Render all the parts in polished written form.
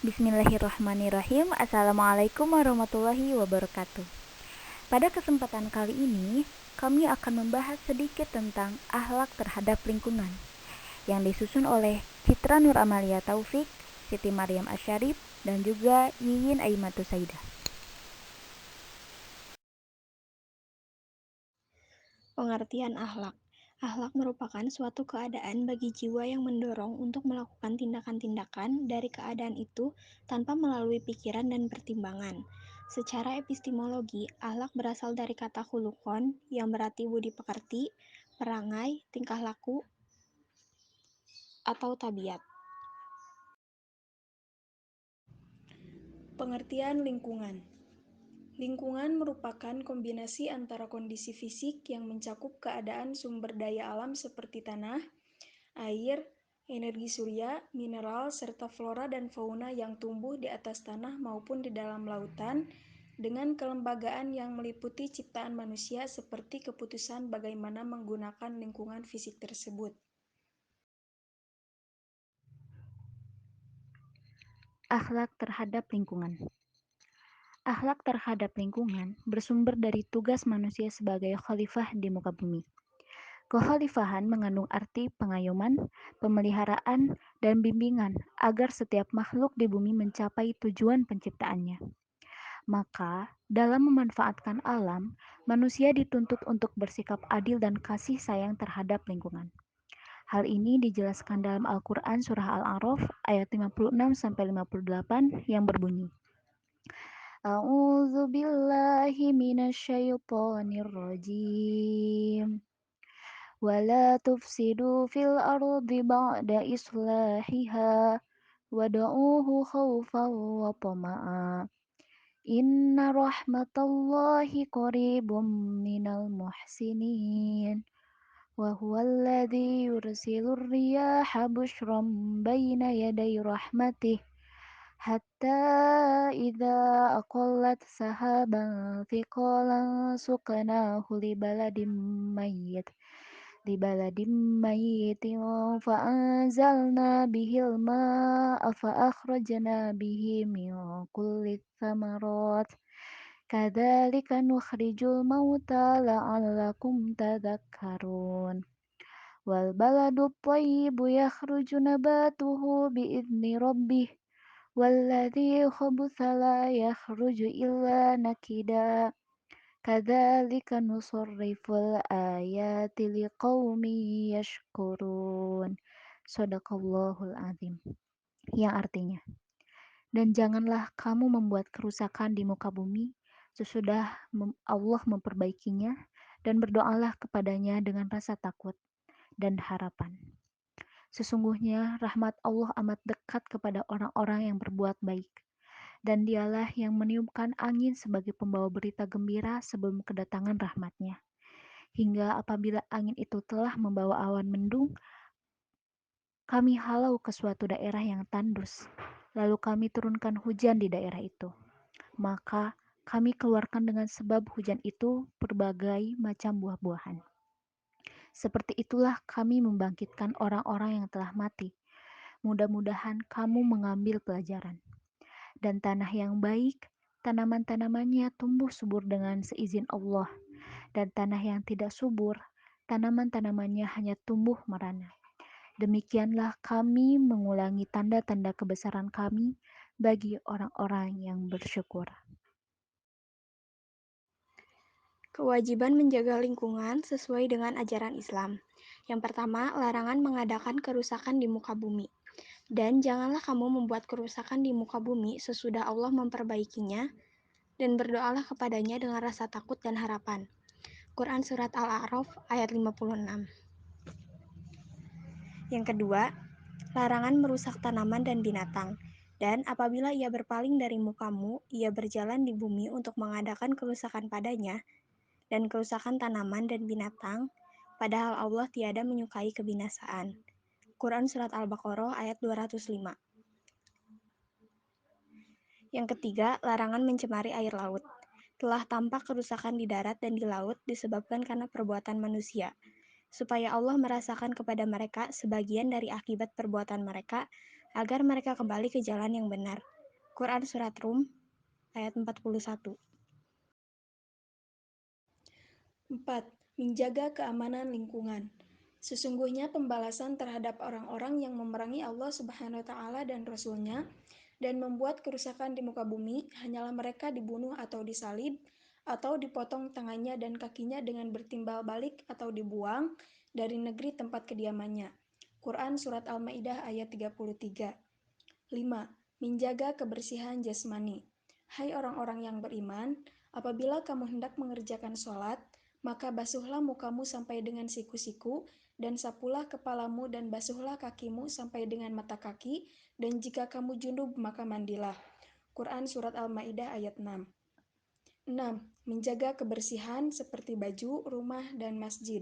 Bismillahirrahmanirrahim. Assalamualaikum warahmatullahi wabarakatuh. Pada kesempatan kali ini, kami akan membahas sedikit tentang akhlak terhadap lingkungan yang disusun oleh Citra Nur Amalia Taufik, Siti Maryam Asyarif, dan juga Yiyin Aimatu Saidah. Pengertian akhlak. Akhlak merupakan suatu keadaan bagi jiwa yang mendorong untuk melakukan tindakan-tindakan dari keadaan itu tanpa melalui pikiran dan pertimbangan. Secara epistemologi, akhlak berasal dari kata khulukon yang berarti budi pekerti, perangai, tingkah laku, atau tabiat. Pengertian lingkungan. Lingkungan merupakan kombinasi antara kondisi fisik yang mencakup keadaan sumber daya alam seperti tanah, air, energi surya, mineral, serta flora dan fauna yang tumbuh di atas tanah maupun di dalam lautan, dengan kelembagaan yang meliputi ciptaan manusia seperti keputusan bagaimana menggunakan lingkungan fisik tersebut. Akhlak terhadap lingkungan. Akhlak terhadap lingkungan bersumber dari tugas manusia sebagai khalifah di muka bumi. Kekhalifahan mengandung arti pengayoman, pemeliharaan, dan bimbingan agar setiap makhluk di bumi mencapai tujuan penciptaannya. Maka, dalam memanfaatkan alam, manusia dituntut untuk bersikap adil dan kasih sayang terhadap lingkungan. Hal ini dijelaskan dalam Al-Quran Surah Al-A'raf ayat 56-58 yang berbunyi, A'udzu billahi minasyaitonir rajim. ولا تفسدوا في الأرض بعد إصلاحها ودعوه خوفا وطمعا إن رحمة الله قريب من المحسنين وهو الذي يرسل الرياح بشرا بين يدي رحمته حتى إذا أقلت سحابا ثقالا سقناه لبلد ميت فأنزلنا به الماء فأخرجنا به من كل الثمرات كذلك نخرج الموتى لعلكم تذكرون والبلد الطيب يخرج نباته بإذن ربه والذي خبث لا يخرج إلا نكدا كذلك نصرف الآيات لقوم يشكرون. Shadaqallahul azim. Yang artinya, dan janganlah kamu membuat kerusakan di muka bumi sesudah Allah memperbaikinya, dan berdoalah kepadanya dengan rasa takut dan harapan. Sesungguhnya rahmat Allah amat dekat kepada orang-orang yang berbuat baik. Dan dialah yang meniupkan angin sebagai pembawa berita gembira sebelum kedatangan rahmatnya. Hingga apabila angin itu telah membawa awan mendung, kami halau ke suatu daerah yang tandus. Lalu kami turunkan hujan di daerah itu. Maka kami keluarkan dengan sebab hujan itu berbagai macam buah-buahan. Seperti itulah kami membangkitkan orang-orang yang telah mati. Mudah-mudahan kamu mengambil pelajaran. Dan tanah yang baik, tanaman-tanamannya tumbuh subur dengan seizin Allah. Dan tanah yang tidak subur, tanaman-tanamannya hanya tumbuh merana. Demikianlah kami mengulangi tanda-tanda kebesaran kami bagi orang-orang yang bersyukur. Kewajiban menjaga lingkungan sesuai dengan ajaran Islam. Yang pertama, larangan mengadakan kerusakan di muka bumi. Dan janganlah kamu membuat kerusakan di muka bumi sesudah Allah memperbaikinya, dan berdoalah kepadanya dengan rasa takut dan harapan. Quran Surat Al-A'raf ayat 56. Yang kedua, larangan merusak tanaman dan binatang. Dan apabila ia berpaling dari mukamu, ia berjalan di bumi untuk mengadakan kerusakan padanya, dan kerusakan tanaman dan binatang, padahal Allah tiada menyukai kebinasaan. Quran Surat Al-Baqarah ayat 205. Yang ketiga, larangan mencemari air laut. Telah tampak kerusakan di darat dan di laut disebabkan karena perbuatan manusia, supaya Allah merasakan kepada mereka sebagian dari akibat perbuatan mereka, agar mereka kembali ke jalan yang benar. Quran Surat Rum ayat 41. 4. Menjaga keamanan lingkungan. Sesungguhnya pembalasan terhadap orang-orang yang memerangi Allah Subhanahu wa taala dan Rasul-Nya dan membuat kerusakan di muka bumi hanyalah mereka dibunuh atau disalib atau dipotong tangannya dan kakinya dengan bertimbal balik atau dibuang dari negeri tempat kediamannya. Quran Surat Al-Ma'idah ayat 33. 5. Menjaga kebersihan jasmani. Hai orang-orang yang beriman, apabila kamu hendak mengerjakan sholat, maka basuhlah mukamu sampai dengan siku-siku, dan sapulah kepalamu dan basuhlah kakimu sampai dengan mata kaki, dan jika kamu junub maka mandilah. Quran Surat Al-Ma'idah ayat 6. 6. Menjaga kebersihan seperti baju, rumah, dan masjid.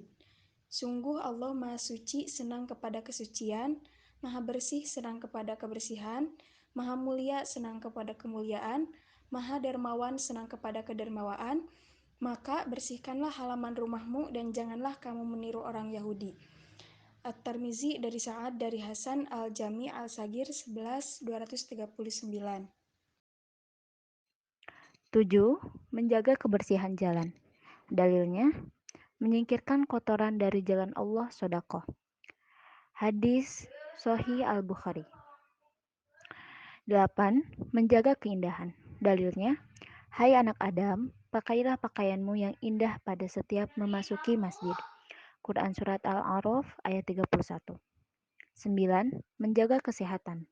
Sungguh Allah Maha Suci senang kepada kesucian, Maha Bersih senang kepada kebersihan, Maha Mulia senang kepada kemuliaan, Maha Dermawan senang kepada kedermawaan. Maka bersihkanlah halaman rumahmu dan janganlah kamu meniru orang Yahudi. At-Tirmizi dari Sa'ad dari Hasan Al-Jami Al-Sagir 11.239. 7. Menjaga kebersihan jalan. Dalilnya, menyingkirkan kotoran dari jalan Allah sodaqoh. Hadis Sahih Al-Bukhari. 8. Menjaga keindahan. Dalilnya, hai anak Adam, pakailah pakaianmu yang indah pada setiap memasuki masjid. Quran Surat Al-A'raf ayat 31. 9. Menjaga kesehatan.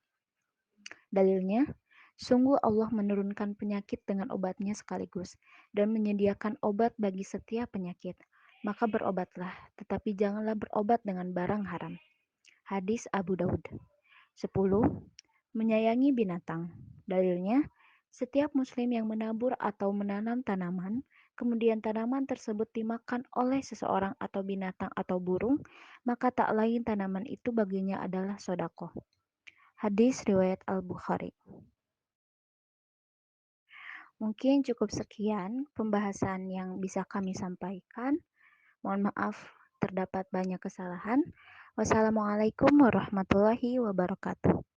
Dalilnya, sungguh Allah menurunkan penyakit dengan obatnya sekaligus dan menyediakan obat bagi setiap penyakit. Maka berobatlah, tetapi janganlah berobat dengan barang haram. Hadis Abu Daud. 10. Menyayangi binatang. Dalilnya, setiap muslim yang menabur atau menanam tanaman, kemudian tanaman tersebut dimakan oleh seseorang atau binatang atau burung, maka tak lain tanaman itu baginya adalah sodako. Hadis riwayat Al-Bukhari. Mungkin cukup sekian pembahasan yang bisa kami sampaikan. Mohon maaf terdapat banyak kesalahan. Wassalamualaikum warahmatullahi wabarakatuh.